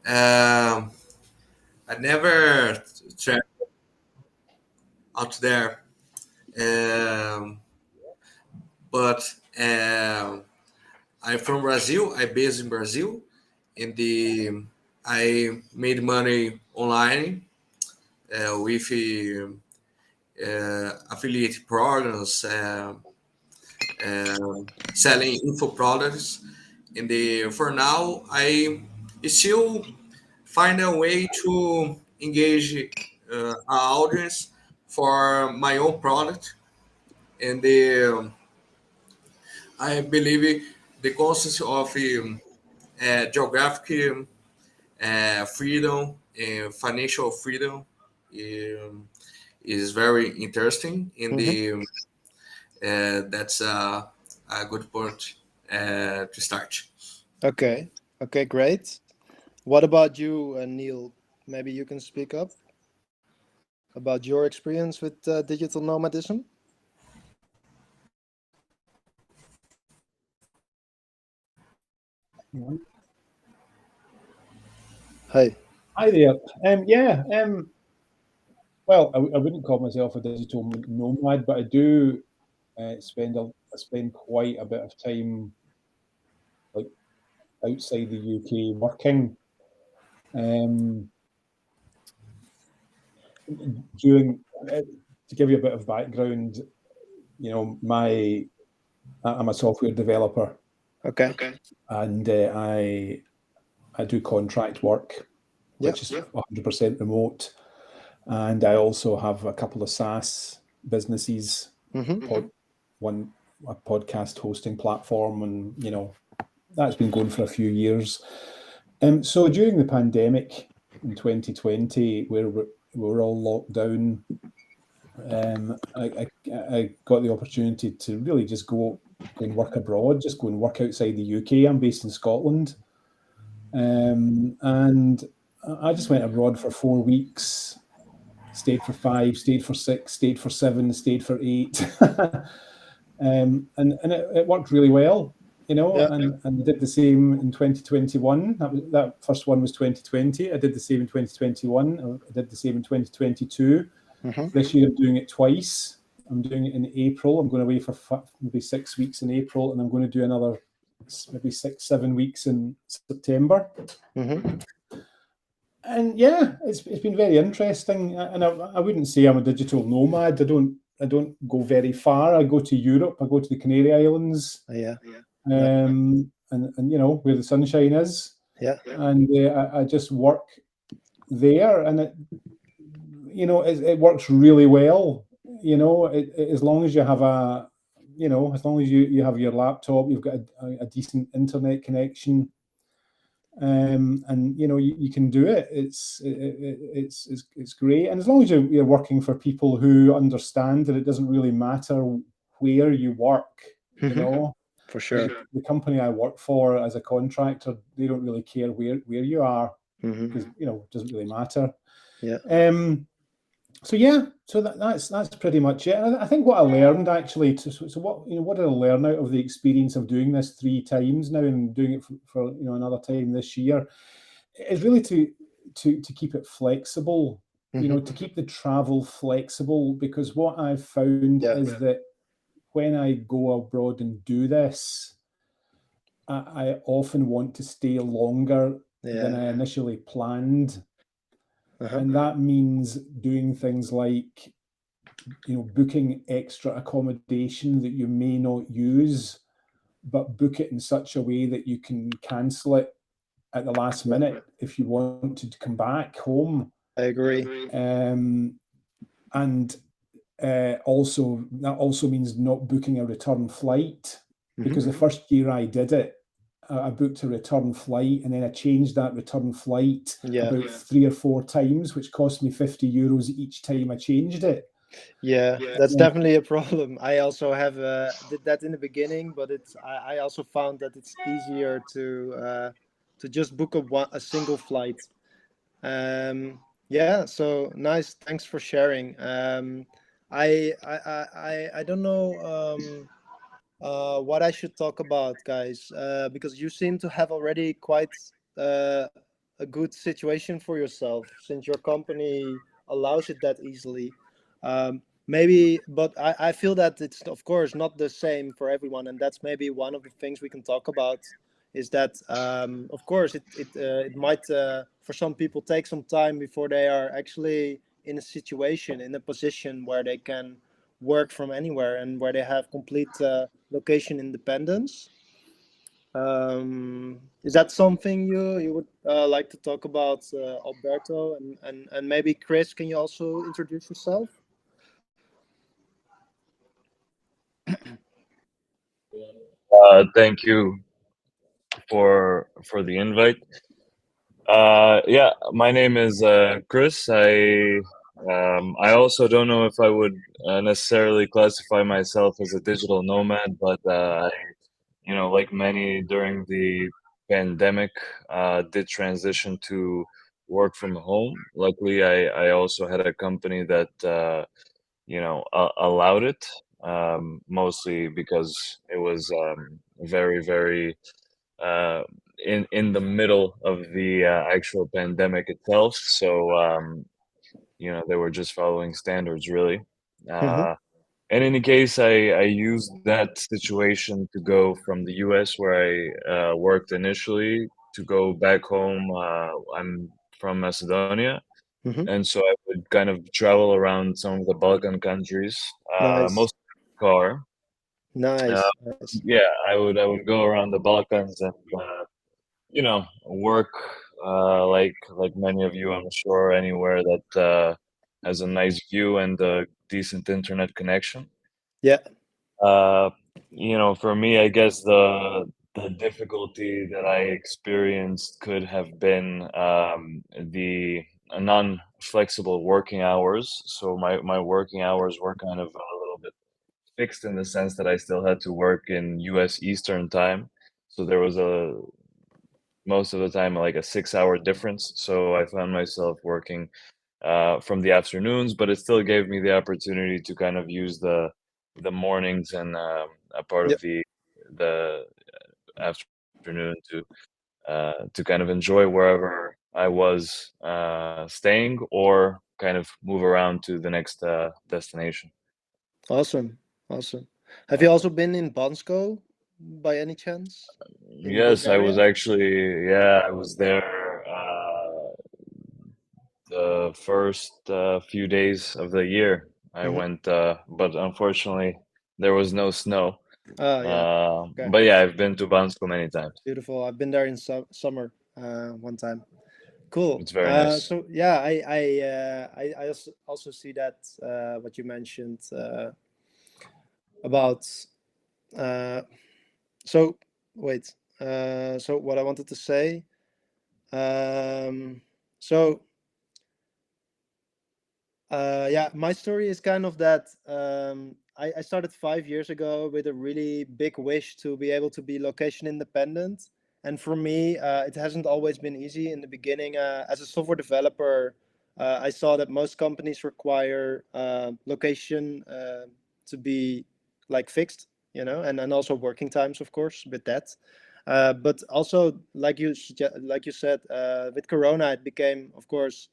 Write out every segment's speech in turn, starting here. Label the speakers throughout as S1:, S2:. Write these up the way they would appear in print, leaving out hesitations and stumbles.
S1: Um, I never traveled out there, um, but um, I'm from Brazil. I based in Brazil. In the I made money online with affiliate programs, selling info products. In the for now, I still find a way to engage an audience for my own product, and I believe the concept of geographic freedom and financial freedom um, is very interesting. In
S2: Mm-hmm.
S1: the That's a good point to start.
S2: Okay. Okay, great. What about you, Neil? Maybe you can speak up about your experience with digital nomadism. Hey.
S3: Hi there. Yeah. Well, I wouldn't call myself a digital nomad, but I do I spend quite a bit of time like outside the UK working. Um, during To give you a bit of background, I'm a software developer,
S2: Okay.
S3: and I do contract work,
S2: Yeah.
S3: which is 100% remote, and I also have a couple of SaaS businesses,
S2: Mm-hmm.
S3: one a podcast hosting platform, and that's been going for a few years. So during the pandemic in 2020, where we were all locked down, I got the opportunity to really just go and work abroad, just go and work outside the UK. I'm based in Scotland, and I just went abroad for 4 weeks, stayed for 5, stayed for 6, stayed for 7, stayed for 8, and it worked really well,
S2: Yeah.
S3: and I did the same in 2021. That first one was 2020. I did the same in 2021. I did the same in 2022.
S2: Mm-hmm.
S3: This year I'm doing it twice. I'm doing it in April. I'm going away for maybe 6 weeks in April, and I'm going to do another maybe 6, 7 weeks in September.
S2: Mm-hmm.
S3: And yeah, it's been very interesting. And I wouldn't say I'm a digital nomad. I don't go very far. I go to Europe. I go to the Canary Islands,
S2: Yeah.
S3: and where the sunshine is,
S2: Yeah.
S3: and I just work there, and it works really well. As long as you have as long as you have your laptop, you've got a decent internet connection, and you can do it. It's great, and as long as you're working for people who understand that it doesn't really matter where you work,
S2: For sure.
S3: the company I work for as a contractor, they don't really care where you are,
S2: Mm-hmm.
S3: because it doesn't really matter.
S2: Yeah.
S3: So that's pretty much it. And I think what I learned actually, so what did I learn out of the experience of doing this 3 times now and doing it for another time this year, is really to keep it flexible, to keep the travel flexible, because what I've found is that when I go abroad and do this, I often want to stay longer than I initially planned. And that means doing things like, booking extra accommodation that you may not use, but book it in such a way that you can cancel it at the last minute if you want to come back home.
S2: I agree.
S3: And also, that also means not booking a return flight, because the first year I did it, I booked a return flight, and then I changed that return flight about 3 or 4 times, which cost me €50 each time I changed it.
S2: Yeah, that's definitely a problem. I also have did that in the beginning, but I also found that it's easier to just book a single flight. Yeah, so nice. Thanks for sharing. I don't know what I should talk about, guys, because you seem to have already quite a a good situation for yourself since your company allows it that easily. Maybe, but I feel that it's of course not the same for everyone, and that's maybe one of the things we can talk about. Is that of course it might for some people take some time before they are actually in a situation, in a position where they can work from anywhere and where they have complete location independence. Is that something you would like to talk about, Alberto, and maybe Chris? Can you also introduce yourself?
S4: Thank you for the invite. Yeah, my name is Chris. I also don't know if I would necessarily classify myself as a digital nomad, but like many during the pandemic, did transition to work from home. Luckily, I also had a company that allowed it, mostly because it was very, very uh, in the middle of the actual pandemic itself. So they were just following standards, really.
S2: Mm-hmm.
S4: In any case, I used that situation to go from the U.S. where I worked initially to go back home. I'm from Macedonia,
S2: Mm-hmm.
S4: and so I would kind of travel around some of the Balkan countries,
S2: Nice,
S4: mostly by car. Uh,
S2: nice, nice.
S4: yeah, I would go around the Balkans and work like many of you, I'm sure, anywhere that has a nice view and a decent internet connection.
S2: Yeah.
S4: Uh, for me, I guess the difficulty that I experienced could have been the non-flexible working hours. So my working hours were kind of a little bit fixed in the sense that I still had to work in U.S. Eastern time. So there was a most of the time like a 6 hour difference. So I found myself working from the afternoons, but it still gave me the opportunity to kind of use the mornings and a part
S2: Yeah.
S4: of the afternoon to kind of enjoy wherever I was staying, or kind of move around to the next destination.
S2: Awesome, awesome. Have you also been in Bansko by any chance in
S4: Yes, I was
S2: Bulgaria?
S4: actually, yeah, I was there the first few days of the year. I
S2: Mm-hmm.
S4: went, but unfortunately, there was no snow.
S2: Oh yeah. Okay.
S4: But yeah, I've been to Bansko many times.
S2: Beautiful. I've been there in summer one time. Cool.
S4: It's very nice.
S2: So yeah, I also see that what you mentioned about uh, so wait. So what I wanted to say. Um, so yeah, my story is kind of that I started 5 years ago with a really big wish to be able to be location independent. And for me, it hasn't always been easy in the beginning. As a software developer, I saw that most companies require location to be like fixed, and also working times, of course, with that. But also, like you said, with Corona, it became, of course,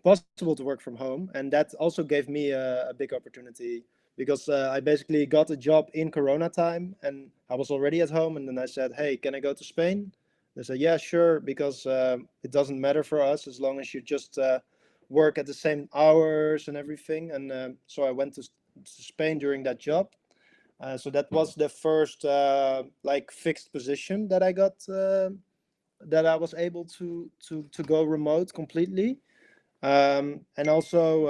S2: possible to work from home, and that also gave me a big opportunity because I basically got a job in Corona time, and I was already at home, and then I said, "Hey, can I go to Spain?" They said, "Yeah, sure," because it doesn't matter for us as long as you just work at the same hours and everything. And so I went to Spain during that job. So that was the first like fixed position that I got, that I was able to go remote completely. And also,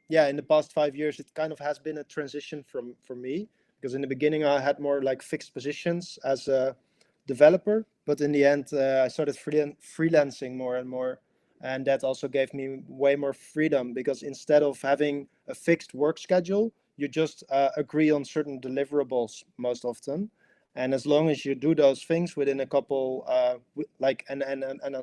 S2: yeah, in the past 5 years, it kind of has been a transition for me, because in the beginning I had more like fixed positions as a developer, but in the end I started freelancing more and more, and that also gave me way more freedom, because instead of having a fixed work schedule, you just agree on certain deliverables most often. And as long as you do those things within a couple like and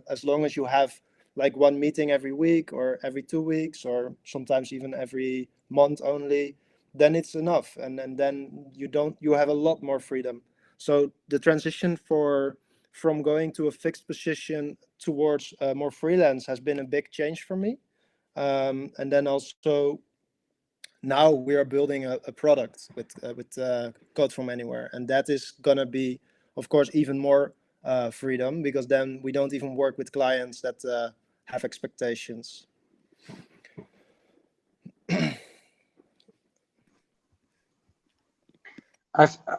S2: as long as you have like one meeting every week or every 2 weeks or sometimes even every month only, then it's enough, and then you have a lot more freedom. So the transition from going to a fixed position towards more freelance has been a big change for me. And then also now we are building a product with code from anywhere, and that is gonna be, of course, even more freedom, because then we don't even work with clients that have expectations.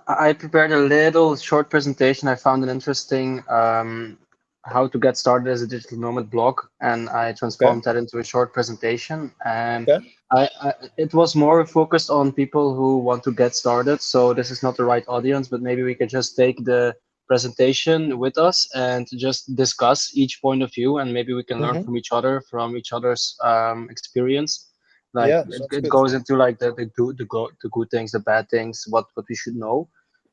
S5: I prepared a little short presentation. I found it interesting, how to get started as a digital nomad blog, and I
S2: Okay.
S5: transformed that into a short presentation. And
S2: Okay.
S5: it was more focused on people who want to get started. So this is not the right audience, but maybe we can just take the presentation with us and just discuss each point of view, and maybe we can learn
S2: Mm-hmm.
S5: from each other, from each other's experience. Like
S2: Yeah,
S5: it,
S2: sounds
S5: it
S2: good.
S5: goes into like the good things, the bad things, what we should know.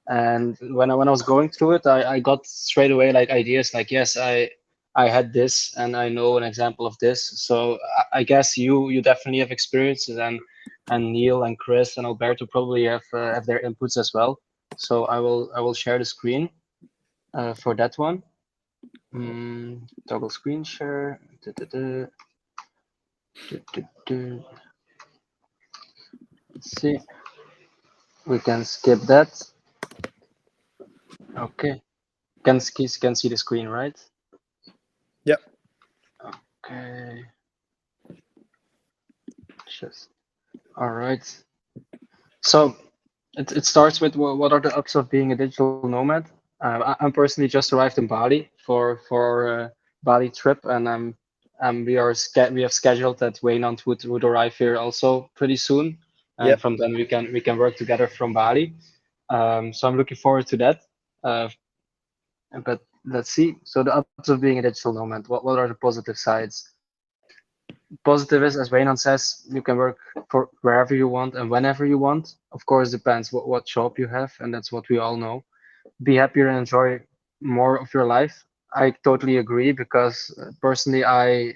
S5: And when I was going through it, I got straight away like ideas like, yes, I had this and I know an example of this. So I guess you definitely have experiences, and Neil and Chris and Alberto probably have their inputs as well. So I will share the screen for that one. Toggle screen share. Let's see. We can skip that. Okay. Can see the screen, right?
S2: Yeah.
S5: Okay. Just all right. So it starts with what are the ups of being a digital nomad. I'm personally just arrived in Bali for a Bali trip, and we have scheduled that Waynand would arrive here also pretty soon, and
S2: Yep.
S5: from then we can work together from Bali. So I'm looking forward to that. Uh, but let's see. So the ups of being a digital nomad. What are the positive sides? Positive is, as Waynon says, you can work for wherever you want and whenever you want. Of course, depends what job you have, and that's what we all know. Be happier and enjoy more of your life. I totally agree, because personally, I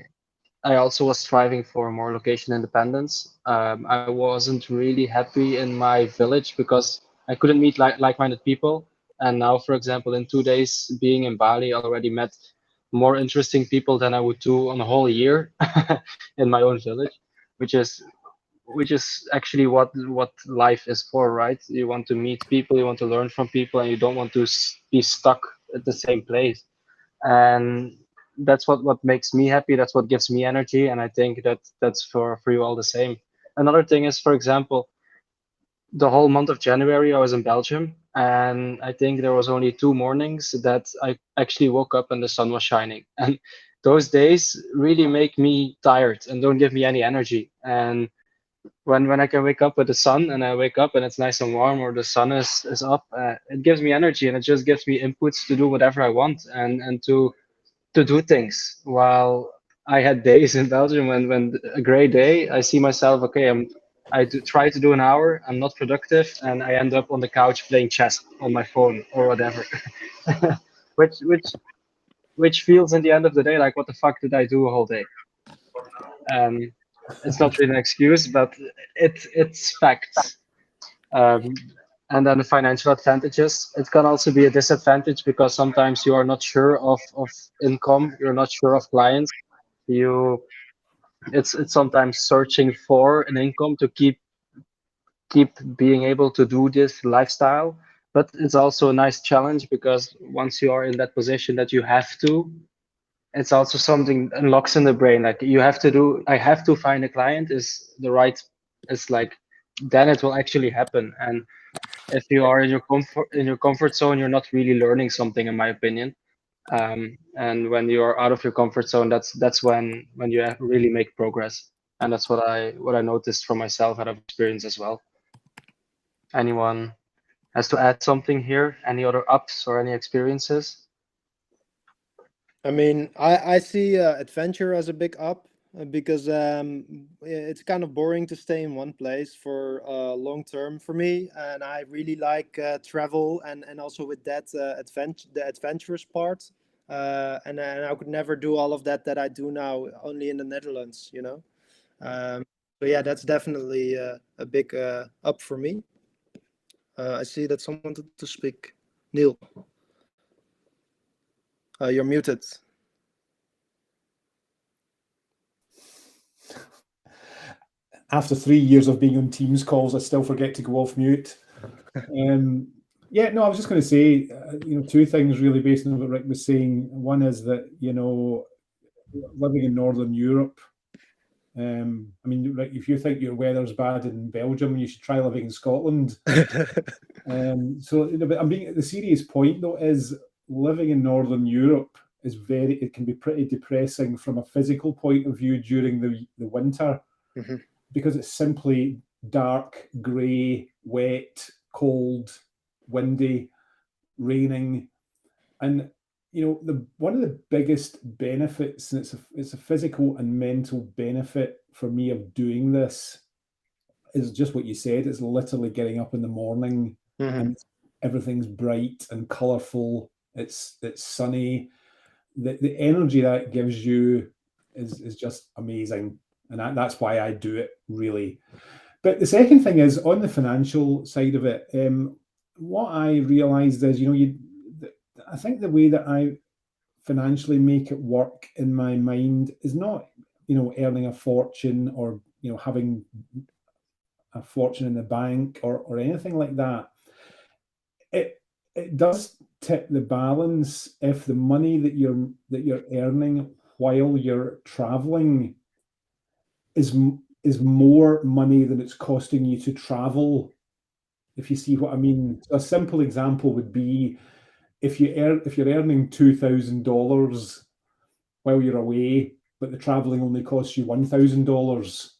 S5: also was striving for more location independence. I wasn't really happy in my village because I couldn't meet like-minded people. And now, for example, in 2 days being in Bali, I already met more interesting people than I would do on a whole year in my own village, which is actually what life is for, right? You want to meet people, you want to learn from people, and you don't want to be stuck at the same place. And that's what makes me happy, that's what gives me energy, and I think that's for you all the same. Another thing is, for example, the whole month of January I was in Belgium, and I think there was only 2 mornings that I actually woke up and the sun was shining. And those days really make me tired and don't give me any energy. And when I can wake up with the sun, and I wake up and it's nice and warm, or the sun is up, it gives me energy, and it just gives me inputs to do whatever I want, and to do things. While I had days in Belgium when a gray day, I see myself, okay, try to do an hour, I'm not productive, and I end up on the couch playing chess on my phone or whatever, which which feels in the end of the day like, what the fuck did I do a whole day? Um, it's not really an excuse, but it's facts. Um, and then the financial advantages. It can also be a disadvantage, because sometimes you are not sure of income, you're not sure of clients. You it's sometimes searching for an income to keep being able to do this lifestyle. But it's also a nice challenge, because once you are in that position that you have to, it's also something unlocks in the brain. Like, I have to find a client is the right, it's like, then it will actually happen. And if you are in your comfort zone, you're not really learning something, in my opinion. And when you are out of your comfort zone, that's when you really make progress. And that's what I noticed from myself out of experience as well. Anyone has to add something here? Any other ups or any experiences?
S2: I mean, I see adventure as a big up, because it's kind of boring to stay in one place for long term for me, and I really like travel, and also with that the adventurous part, and I could never do all of that I do now only in the Netherlands, you know. Um, so yeah, that's definitely a big up for me. I see that someone wanted to speak. Neil. You're muted.
S3: After 3 years of being on Teams calls, I still forget to go off mute. Yeah, no, I was just going to say, two things really based on what Rick was saying. One is that, living in Northern Europe, I mean, Rick, if you think your weather's bad in Belgium, you should try living in Scotland. But the serious point though is living in Northern Europe it can be pretty depressing from a physical point of view during the winter, because it's simply dark, grey, wet, cold, windy, raining. And one of the biggest benefits, and it's a physical and mental benefit for me of doing this, is just what you said. It's literally getting up in the morning and everything's bright and colourful. It's sunny. The energy that gives you is just amazing, and that's why I do it, really. But the second thing is on the financial side of it. What I realised is, I think the way that I financially make it work in my mind is not, earning a fortune or having a fortune in the bank or anything like that. It does tip the balance if the money that you're earning while you're traveling is more money than it's costing you to travel. If you see what I mean. A simple example would be if you're earning $2,000 while you're away, but the traveling only costs you $1,000.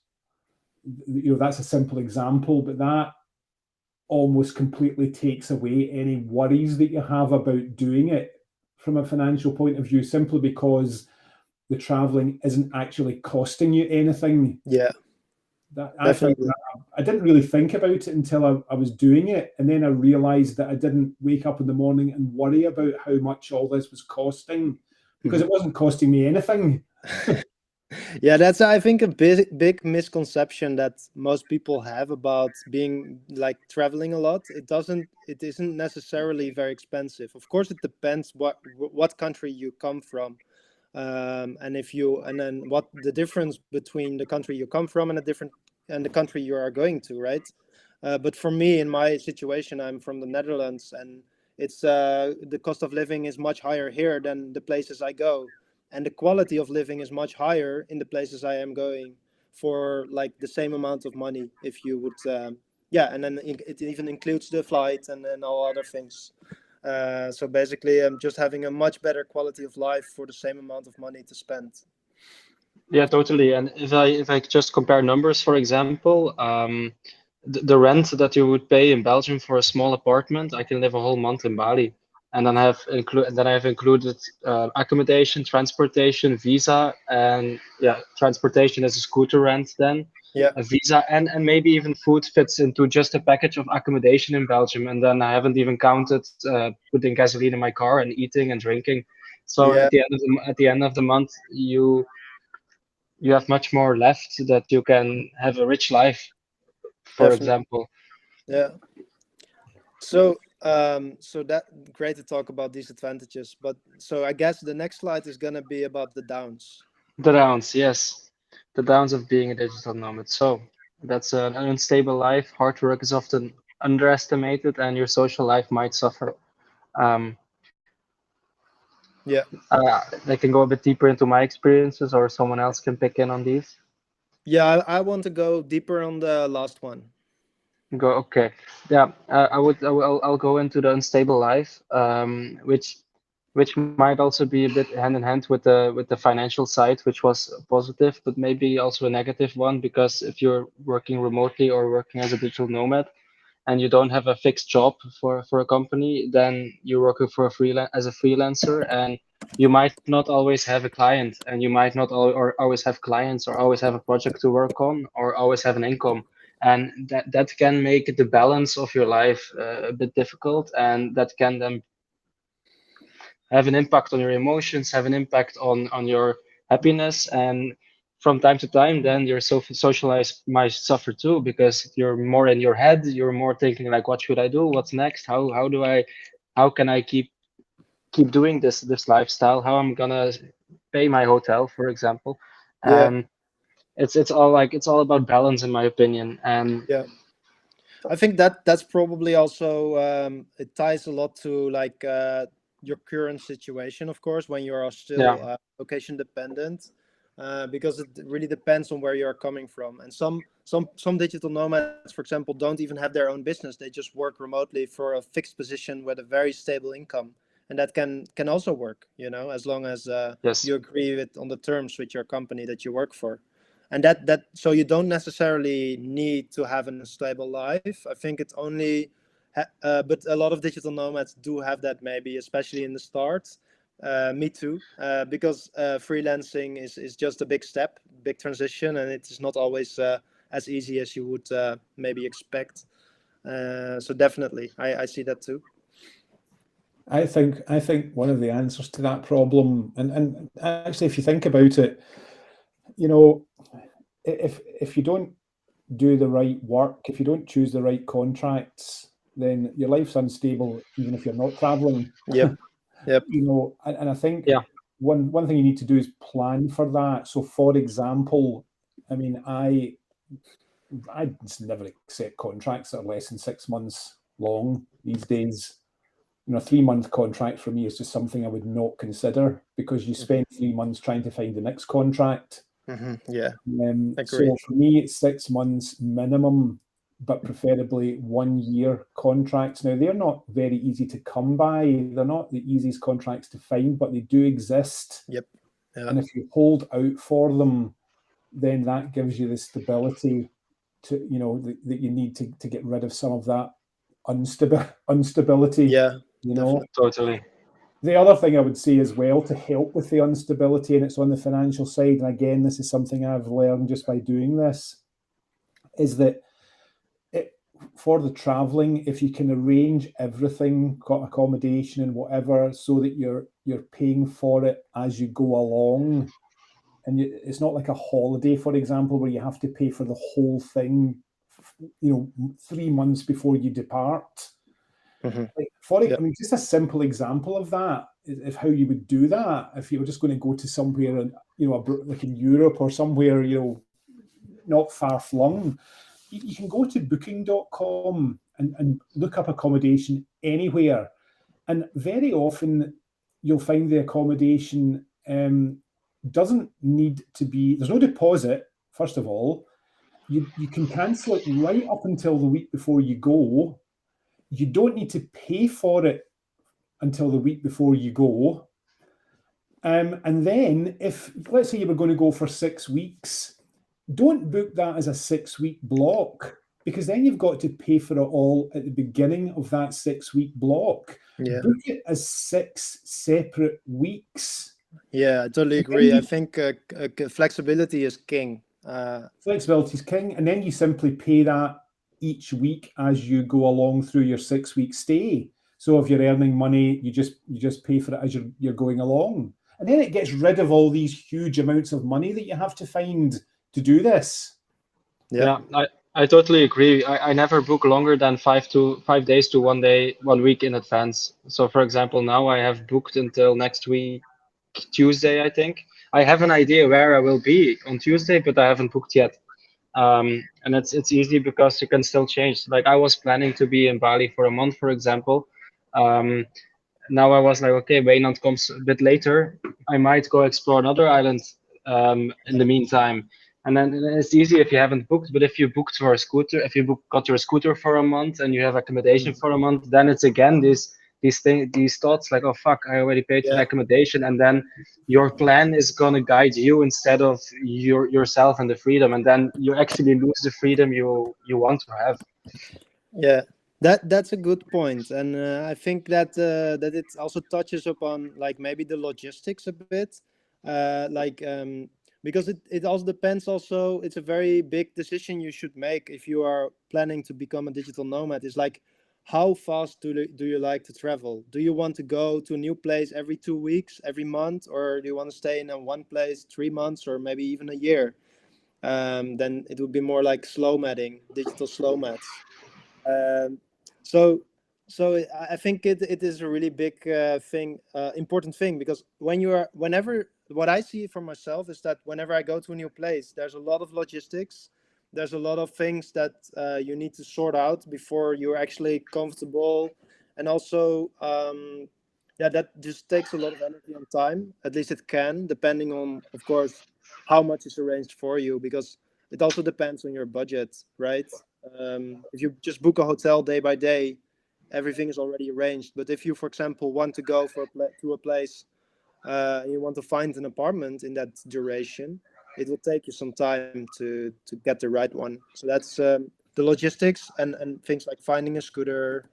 S3: That's a simple example, but that almost completely takes away any worries that you have about doing it from a financial point of view, simply because the traveling isn't actually costing you anything.
S2: Yeah,
S3: I didn't really think about it until I was doing it, and then I realized that I didn't wake up in the morning and worry about how much all this was costing, because it wasn't costing me anything.
S2: Yeah, that's, I think, a big misconception that most people have about being like traveling a lot. It isn't necessarily very expensive. Of course, it depends what country you come from, and then what the difference between the country you come from and the country you are going to, right? But for me, in my situation, I'm from the Netherlands, and it's the cost of living is much higher here than the places I go, and the quality of living is much higher in the places I am going for like the same amount of money. If you would, yeah, and then it even includes the flight and all other things. So basically, I'm just having a much better quality of life for the same amount of money to spend.
S5: Yeah, totally. And if I just compare numbers, for example, the rent that you would pay in Belgium for a small apartment, I can live a whole month in Bali, and then I have included accommodation, transportation, visa, and yeah, transportation as a scooter rent, then
S2: Yeah,
S5: a visa, and maybe even food fits into just a package of accommodation in Belgium, and then I haven't even counted putting gasoline in my car and eating and drinking. So
S2: yeah,
S5: at the end of the month, you have much more left that you can have a rich life, for
S2: definitely.
S5: example.
S2: Yeah. So that great to talk about these advantages, but so I guess the next slide is gonna be about the downs.
S5: The downs, yes, the downs of being a digital nomad. So that's an unstable life. Hard work is often underestimated, and your social life might suffer. Um,
S2: Yeah.
S5: I can go a bit deeper into my experiences, or someone else can pick in on these.
S2: Yeah, I want to go deeper on the last one.
S5: Go, okay. Yeah, I'll go into the unstable life, which might also be a bit hand in hand with the financial side, which was positive, but maybe also a negative one, because if you're working remotely or working as a digital nomad and you don't have a fixed job for a company, then you're working for as a freelancer, and you might not always have a client, and you might not or always have clients, or always have a project to work on, or always have an income, and that can make the balance of your life a bit difficult, and that can then have an impact on your emotions, have an impact on your happiness, and from time to time, then your social life might suffer too, because you're more in your head, you're more thinking like, what should I do? What's next? How can I keep keep doing this lifestyle, how I'm gonna pay my hotel, for example.
S2: Yeah.
S5: And it's all about balance, in my opinion. And
S2: Yeah. I think that's probably also it ties a lot to like your current situation, of course, when you are
S5: yeah,
S2: still location dependent, because it really depends on where you are coming from. And some digital nomads, for example, don't even have their own business; they just work remotely for a fixed position with a very stable income, and that can also work, as long as
S5: yes,
S2: you agree with on the terms with your company that you work for. And that so you don't necessarily need to have a stable life. I think it's only but a lot of digital nomads do have that, maybe especially in the start. Me too, because freelancing is just a big step, big transition, and it is not always as easy as you would maybe expect. So definitely I see that too.
S3: I think one of the answers to that problem, and actually, if you think about it, you know, if you don't do the right work, if you don't choose the right contracts, then your life's unstable, even if you're not traveling.
S2: Yep. Yep.
S3: And I think
S5: yeah,
S3: one thing you need to do is plan for that. So, for example, I mean, I just never accept contracts that are less than 6 months long these days. A 3 month contract for me is just something I would not consider, because you spend 3 months trying to find the next contract.
S2: Yeah, agree.
S3: So for me, it's 6 months minimum, but preferably 1 year contracts. Now, they're not very easy to come by. They're not the easiest contracts to find, but they do exist.
S2: Yep. Yeah.
S3: And if you hold out for them, then that gives you the stability that you need to get rid of some of that instability.
S2: Yeah,
S3: You know,
S2: definitely.
S5: totally.
S3: the other thing I would say as well, to help with the instability, and it's on the financial side, and again, this is something I've learned just by doing this, is that for the traveling, if you can arrange everything, accommodation and whatever, so that you're paying for it as you go along, and it's not like a holiday, for example, where you have to pay for the whole thing, 3 months before you depart.
S2: Yeah.
S3: I mean, just a simple example of that is how you would do that if you were just going to go to somewhere, like in Europe or somewhere, not far flung. You can go to booking.com and look up accommodation anywhere. And very often you'll find the accommodation doesn't need to be, there's no deposit, first of all. You can cancel it right up until the week before you go. You don't need to pay for it until the week before you go. And then, if let's say you were going to go for 6 weeks, don't book that as a 6 week block, because then you've got to pay for it all at the beginning of that 6 week block.
S2: Yeah.
S3: Book it as 6 separate weeks.
S2: Yeah, I totally
S3: And
S2: agree. I think flexibility is king.
S3: flexibility is king, and then you simply pay that each week as you go along through your 6 week stay. So if you're earning money, you just pay for it as you're going along, and then it gets rid of all these huge amounts of money that you have to find to do this.
S2: Yeah.
S5: I totally agree. I never book longer than 5 days to 1 day, 1 week in advance. So for example, now I have booked until next week, Tuesday, I think. I have an idea where I will be on Tuesday, but I haven't booked yet. And it's easy because you can still change. Like I was planning to be in Bali for a month, for example. Um, Now I was like, okay, Wayland comes a bit later. I might go explore another island in the meantime. And then it's easy if you haven't booked, but if you booked for a scooter, if you got your scooter for a month and you have accommodation for a month, then it's again these thoughts like, oh fuck, I already paid for the
S2: Yeah.
S5: accommodation, and then your plan is gonna guide you instead of yourself and the freedom, and then you actually lose the freedom you want to have.
S2: Yeah, that's a good point, and I think that it also touches upon like maybe the logistics a bit, because it also depends. Also, it's a very big decision you should make if you are planning to become a digital nomad. Is like, how fast do you like to travel? Do you want to go to a new place every 2 weeks, every month, or do you want to stay in one place 3 months, or maybe even a year? Then it would be more like slow madding, digital slow mads. Um, so So I think it is a really big thing, important thing, because whenever, what I see for myself is that whenever I go to a new place, there's a lot of logistics, there's a lot of things that you need to sort out before you're actually comfortable, and also yeah, that just takes a lot of energy and time. At least it can, depending on, of course, how much is arranged for you, because it also depends on your budget, right? If you just book a hotel day by day, everything is already arranged. But if you, for example, want to go to a place, and you want to find an apartment in that duration, it will take you some time to get the right one. So that's the logistics, and things like finding a scooter,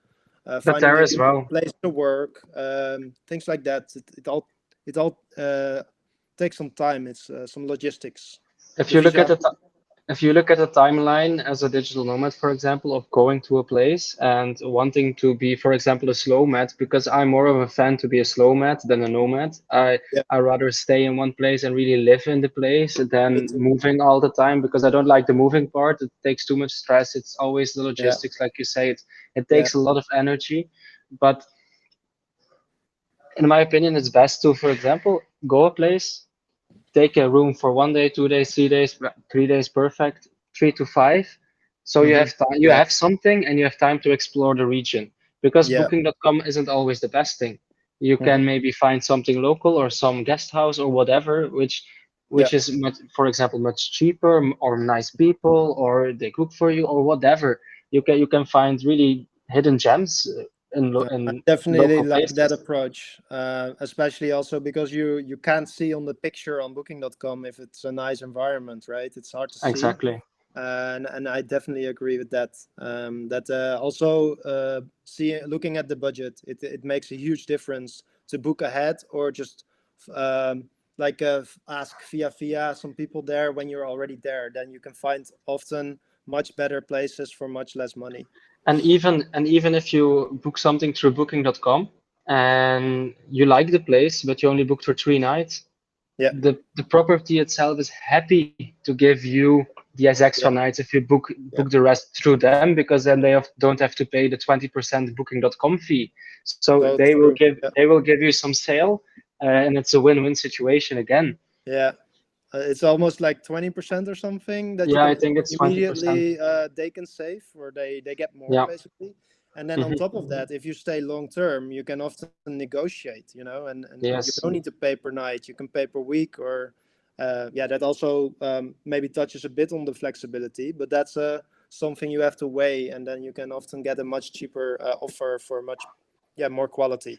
S5: But
S2: finding
S5: there
S2: a
S5: as
S2: good
S5: well,
S2: place to work, things like that. It all takes some time. It's some logistics.
S5: if
S2: The
S5: you look at
S2: visa.
S5: the if you look at a timeline as a digital nomad, for example, of going to a place and wanting to be, for example, a slow mat, because I'm more of a fan to be a slow mat than a nomad.
S2: Yeah,
S5: I rather stay in one place and really live in the place
S2: me
S5: than
S2: too.
S5: moving all the time, because I don't like the moving part. It takes too much stress. It's always the
S2: Yeah,
S5: logistics, like you say. It
S2: yeah,
S5: takes a lot of energy. But in my opinion, it's best to, for example, go a place, take a room for 1 day, 2 days, 3 days, 3 days, perfect, 3 to 5. So you
S2: hmm,
S5: have time, you
S2: yeah,
S5: have something, and you have time to explore the region. Because
S2: yeah,
S5: booking.com isn't always the best thing. You
S2: hmm,
S5: can maybe find something local or some guest house or whatever,
S2: yeah.
S5: which is much, for example, much cheaper, or nice people, or they cook for you, or whatever. You can find really hidden gems
S2: I
S5: in
S2: definitely
S5: local
S2: like that
S5: places.
S2: approach, especially also because you can't see on the picture on Booking.com if it's a nice environment, right? It's hard to see,
S5: Exactly.
S2: and I definitely agree with that. That also see looking at the budget, it makes a huge difference to book ahead or just um, ask via some people there when you're already there. Then you can find often much better places for much less money.
S5: And even if you book something through booking.com and you like the place, but you only booked for 3 nights,
S2: Yeah,
S5: the property itself is happy to give you these extra
S2: yeah,
S5: nights if you book
S2: yeah.
S5: the rest through them, because then don't have to pay the 20% booking.com fee. So
S2: So true. Yeah.
S5: they will give you some sale, and it's a win-win situation again.
S2: Yeah, it's almost like 20% or something that you
S5: Yeah, I
S2: can
S5: think it's 20%.
S2: immediately they can save, or they get more
S5: Yeah.
S2: basically. And then on
S5: Hmm.
S2: top of that, if you stay long term, you can often negotiate, and you don't
S5: Yes.
S2: need to pay per night. You can pay per week, or yeah, that also maybe touches a bit on the flexibility, but that's something you have to weigh, and then you can often get a much cheaper offer for much, yeah, more quality.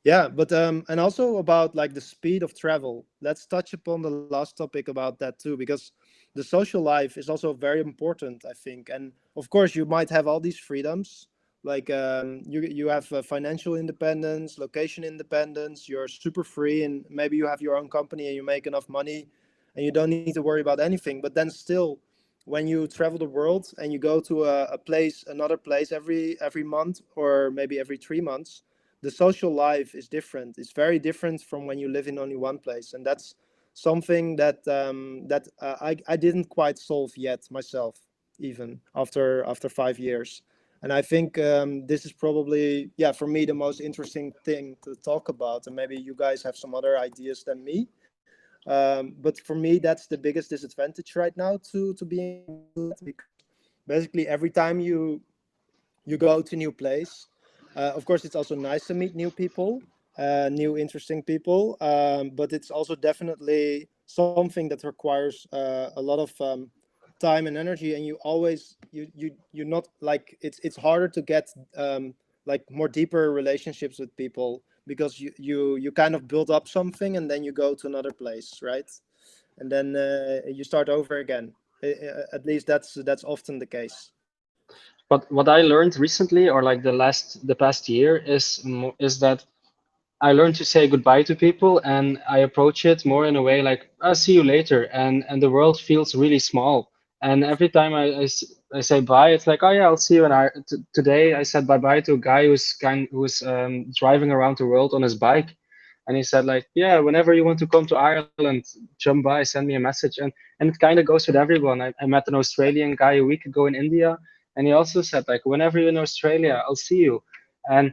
S2: Yeah, but and also about like the speed of travel. Let's touch upon the last topic about that too, because the social life is also very important, I think. And of course, you might have all these freedoms, like you have financial independence, location independence. You're super free, and maybe you have your own company and you make enough money, and you don't need to worry about anything. But then still, when you travel the world and you go to a place, another place every month or maybe every 3 months, the social life is different. It's very different from when you live in only one place, and that's something that I didn't quite solve yet myself, even after 5 years. And I think this is probably, yeah, for me, the most interesting thing to talk about. And maybe you guys have some other ideas than me. But for me, that's the biggest disadvantage right now to being a nomad, because basically every time you go to new place. Of course, it's also nice to meet new people, new interesting people, but it's also definitely something that requires a lot of time and energy. And you always you're not like it's harder to get like more deeper relationships with people, because you kind of build up something and then you go to another place, right? And then you start over again. At least that's often the case.
S5: But what I learned recently, or like the past year, is that I learned to say goodbye to people, and I approach it more in a way like I'll see you later, and the world feels really small. And every time I say bye, it's like, oh yeah, I'll see you. And today I said bye bye to a guy who's driving around the world on his bike, and he said like, yeah, whenever you want to come to Ireland, jump by, send me a message. And it kind of goes with everyone. I met an Australian guy a week ago in India, And he also said like, whenever you're in Australia, I'll see you. And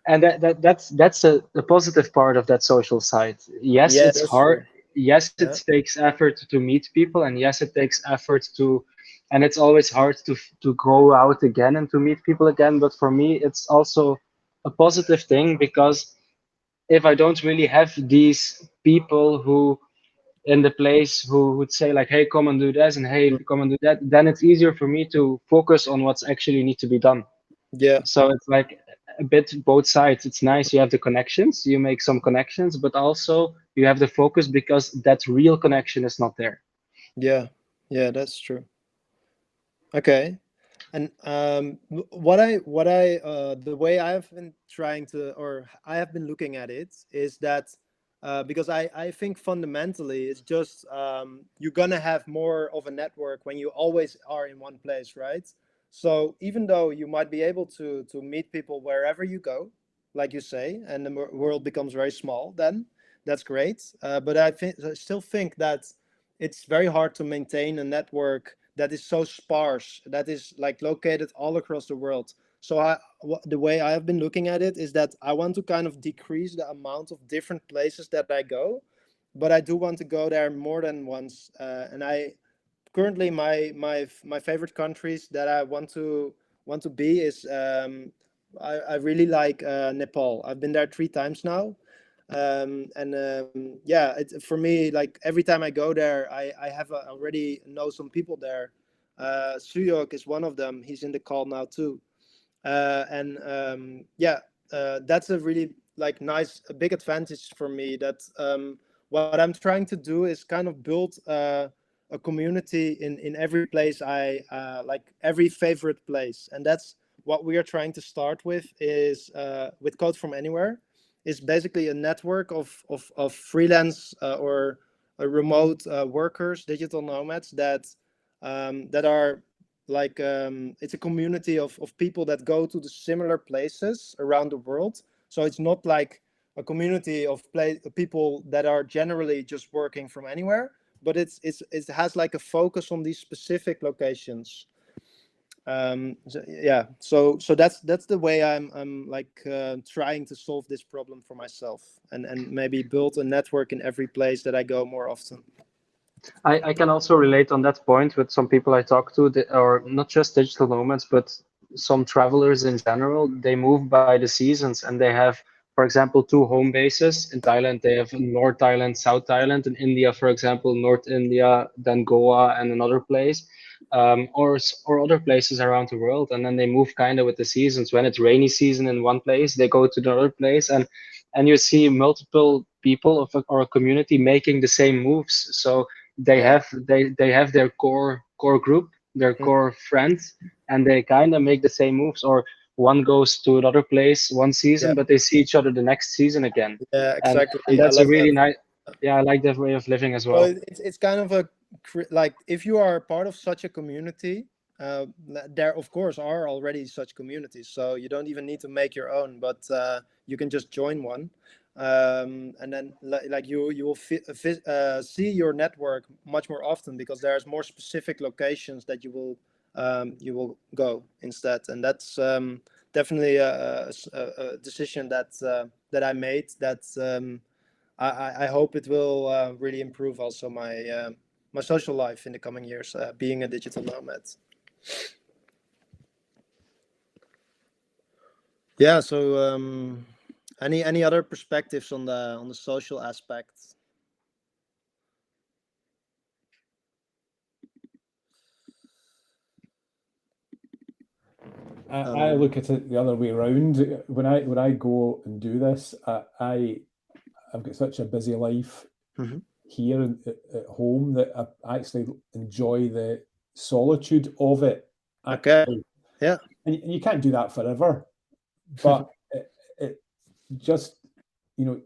S5: that's a positive part of that social side. Yes,
S2: Yeah,
S5: it's
S2: that's
S5: hard.
S2: true.
S5: Yes, it
S2: Yeah,
S5: takes effort to meet people, and yes, it takes effort to, and it's always hard to go out again and to meet people again. But for me, it's also a positive thing, because if I don't really have these people who in the place who would say like, hey, come and do this, and hey, come and do that, then it's easier for me to focus on what's actually need to be done.
S2: yeah,
S5: So it's like a bit both sides. It's nice you have the connections, you make some connections, but also you have the focus because that real connection is not there.
S2: yeah, yeah. That's true. Okay. And the way I've been trying to, or I have been looking at it, is that because I think fundamentally it's just you're gonna have more of a network when you always are in one place, right? So even though you might be able to meet people wherever you go, like you say, and the world becomes very small, then that's great. But I still think that it's very hard to maintain a network that is so sparse, that is like located all across the world. So the way I have been looking at it is that I want to kind of decrease the amount of different places that I go, but I do want to go there more than once. And I currently my favorite countries that I want to be is I really like Nepal. I've been there 3 times now. And yeah, for me, like every time I go there, I have already know some people there. Suyok is one of them. He's in the call now too. And yeah, that's a really like nice, a big advantage for me. That what I'm trying to do is kind of build a community in every place I like, every favorite place, and that's what we are trying to start with. Is with Code from Anywhere, is basically a network of freelance or remote workers, digital nomads that are like it's a community of people that go to the similar places around the world. So it's not like a community of people that are generally just working from anywhere, but it has like a focus on these specific locations. Yeah, so that's the way I'm like trying to solve this problem for myself, and maybe build a network in every place that I go more often.
S5: I can also relate on that point with some people I talk to that are not just digital nomads, but some travelers in general. They move by the seasons, and they have, for example, two home bases. In Thailand, they have North Thailand, South Thailand. In India, for example, North India, then Goa, and another place, or other places around the world. And then they move kind of with the seasons. When it's rainy season in one place, they go to another place, and you see multiple people or a community making the same moves. So
S2: Yeah.
S5: they have their core group, their
S2: Mm.
S5: core friends, and they kind of make the same moves. Or one goes to another place one season,
S2: Yeah,
S5: but they see each other the next season again.
S2: yeah,
S5: And
S2: exactly. I
S5: that's a
S2: love that.
S5: really nice. Yeah, I like that way of living as
S2: So
S5: well.
S2: it's kind of a like, if you are part of such a community, there of course are already such communities, so you don't even need to make your own, but you can just join one, and then like you will see your network much more often, because there's more specific locations that you will go instead, and that's definitely a decision that I made, that I hope it will really improve also my social life in the coming years, being a digital nomad. Yeah. So any other perspectives on the social aspect?
S3: I look at it the other way around. When I go and do this, I've got such a busy life
S2: Mhm.
S3: here at home that I actually enjoy the solitude of it.
S2: Okay.
S3: Actually,
S2: Yeah.
S3: and you can't do that forever, but it just, you know,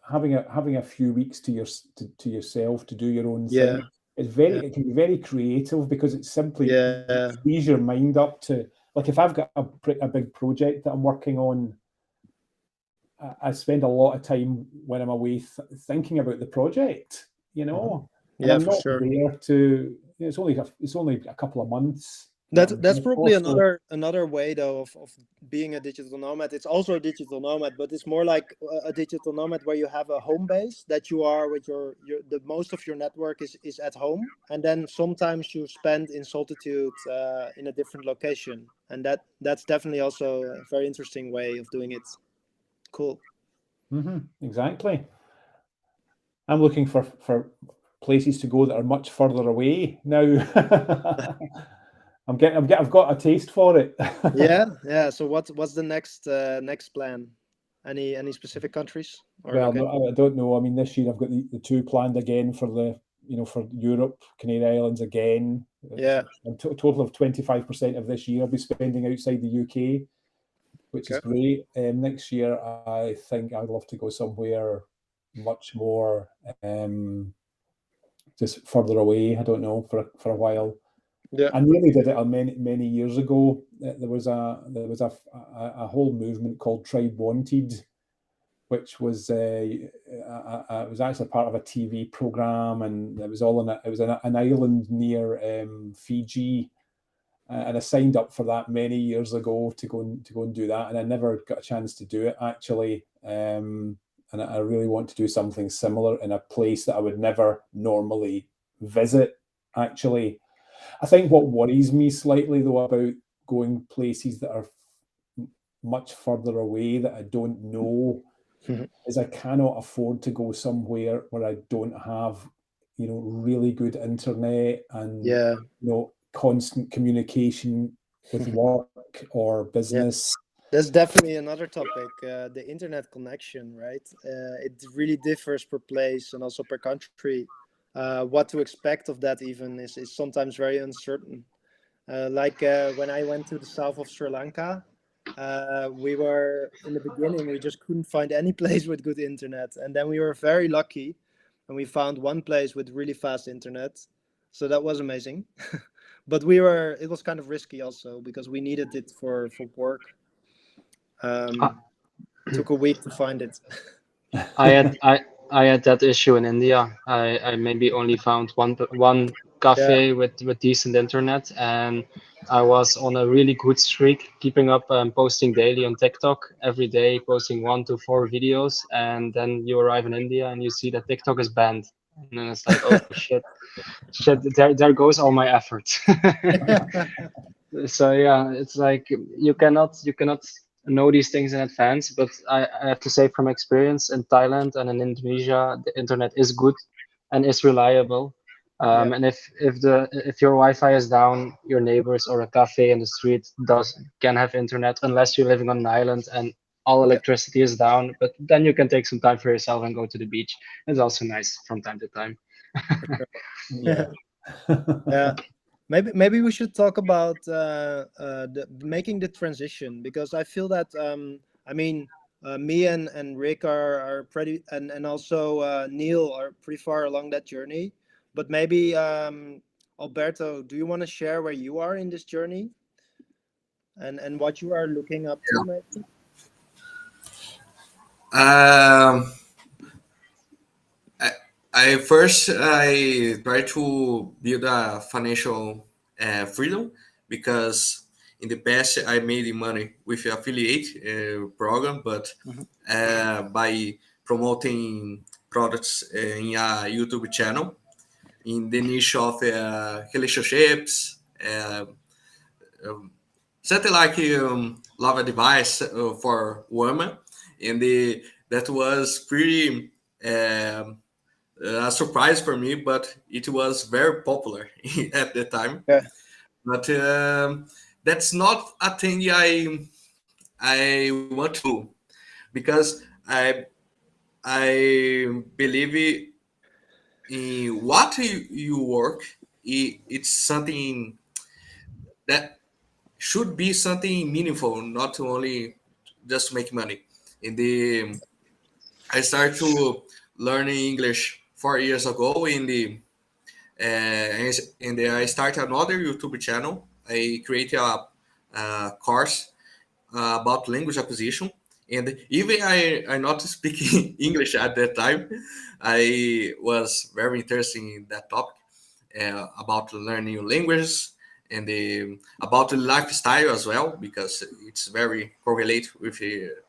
S3: having a few weeks to yourself to do your own thing.
S2: Yeah. Yeah.
S3: It can be very creative, because it simply
S2: Yeah.
S3: frees your mind up to, like, if I've got a big project that I'm working on, I spend a lot of time when I'm away thinking about the project,
S2: Mhm.
S3: and
S2: Yeah,
S3: I'm
S2: for
S3: not
S2: sure.
S3: there to. It's only a couple of months,
S2: That's probably
S3: Also,
S2: another way though of being a digital nomad. It's also a digital nomad, but it's more like a digital nomad where you have a home base that you are with your the most of your network is at home, and then sometimes you spend in solitude in a different location, and that's definitely also a very interesting way of doing it. Cool.
S3: exactly. I'm looking for places to go that are much further away now. I've got a taste for it.
S2: Yeah, yeah. So what's the next plan? Any specific countries or
S3: Well,
S2: location?
S3: no, I don't know. I mean, this year I've got the two planned again for for Europe, Canary Islands again.
S2: Yeah.
S3: A total of 25% of this year I'll be spending outside the UK, which is
S2: Okay.
S3: great. Next year, I think I'd love to go somewhere much more just further away. I don't know, for a while.
S2: Yeah.
S3: I nearly did it many years ago. There was a whole movement called Tribe Wanted, which was it was actually part of a TV program, and it was all in it was an island near Fiji, and I signed up for that many years ago to go and do that, and I never got a chance to do it actually. And I really want to do something similar in a place that I would never normally visit. Actually, I think what worries me slightly though about going places that are much further away that I don't know is I cannot afford to go somewhere where I don't have, really good internet and,
S2: Yeah.
S3: constant communication with work or
S2: Yeah.
S3: business.
S2: That's definitely another topic. The internet connection, right? It really differs per place and also per country. What to expect of that even is sometimes very uncertain. When I went to the south of Sri Lanka, we were in the beginning we just couldn't find any place with good internet, and then we were very lucky, and we found one place with really fast internet. So that was amazing. But it was kind of risky also because we needed it for work.
S5: Uh,
S2: Um, took a week to find it.
S5: I had I had that issue in India. I maybe only found one
S2: Yeah.
S5: cafe with decent internet, and I was on a really good streak, keeping up posting daily on TikTok every day, posting 1 to 4 videos, and then you arrive in India and you see that TikTok is banned, and then it's like, oh shit, there goes all my effort. So yeah, it's like you cannot know these things in advance, but I have to say from experience in Thailand and in Indonesia, the internet is good and is reliable.
S2: Yeah.
S5: And if your Wi-Fi is down, your neighbors or a cafe in the street can have internet unless you're living on an island and all
S2: Yeah.
S5: electricity is down. But then you can take some time for yourself and go to the beach. It's also nice from time to time.
S3: Yeah.
S2: Yeah. Maybe we should talk about making the transition, because I feel that I mean me and Rick are pretty, and also Neil are pretty far along that journey. But maybe Alberto, do you want to share where you are in this journey and what you are looking up to, maybe?
S1: Um, I, I try to build a financial freedom, because in the past I made money with affiliate program, but
S2: Mhm.
S1: by promoting products in a YouTube channel in the niche of relationships, um, something like love advice for women, and that was pretty. A surprise for me, but it was very popular at the time.
S2: Yeah.
S1: But that's not a thing I want to do, because I believe in what you work. It's something that should be something meaningful, not only just make money. In the I started to learn English 4 years ago in the and then I started another YouTube channel. I created a course about language acquisition, and even I not speaking English at that time, I was very interested in that topic about learning languages, and about the lifestyle as well, because it's very correlated with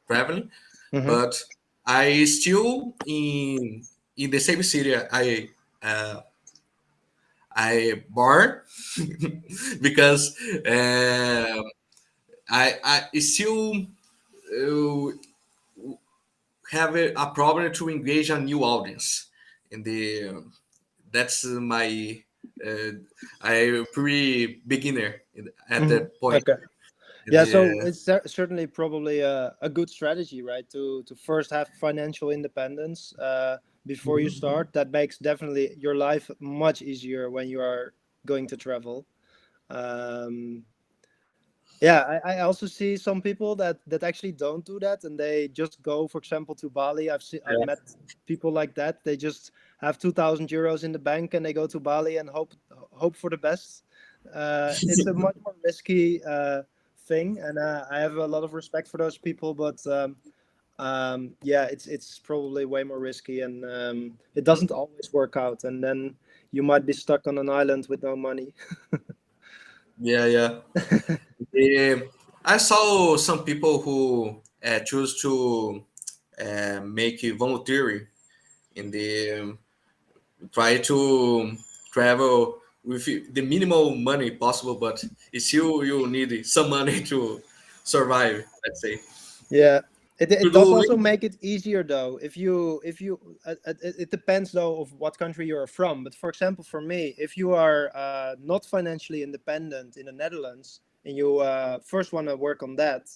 S1: traveling.
S2: Hmm.
S1: But I still in the same city uh, I born because I still uh, have a problem to engage a new audience in the that's my uh, I pretty beginner at
S2: Hmm.
S1: that point
S2: Okay.
S1: in
S2: Yeah, so
S1: the
S2: it's certainly probably a good strategy, right? To first have financial independence before you start. That makes definitely your life much easier when you are going to travel. Um, yeah, I also see some people that actually don't do that, and they just go, for example, to Bali. I've
S1: yeah
S2: met people like that. They just have 2,000 euros in the bank and they go to Bali and hope for the best. It's a much more risky thing, and I have a lot of respect for those people. But yeah, it's probably way more risky, and it doesn't always work out. And then you might be stuck on an island with no money.
S1: yeah. Eh, I saw some people who choose to make a volunteering in the try to travel with the minimal money possible, but it's still you need some money to survive. Let's say
S2: Yeah,
S1: to
S2: it does
S1: do
S2: also make it easier though. If you it depends though of what country you are from. But for example, for me, if you are not financially independent in the Netherlands and you first want to work on that,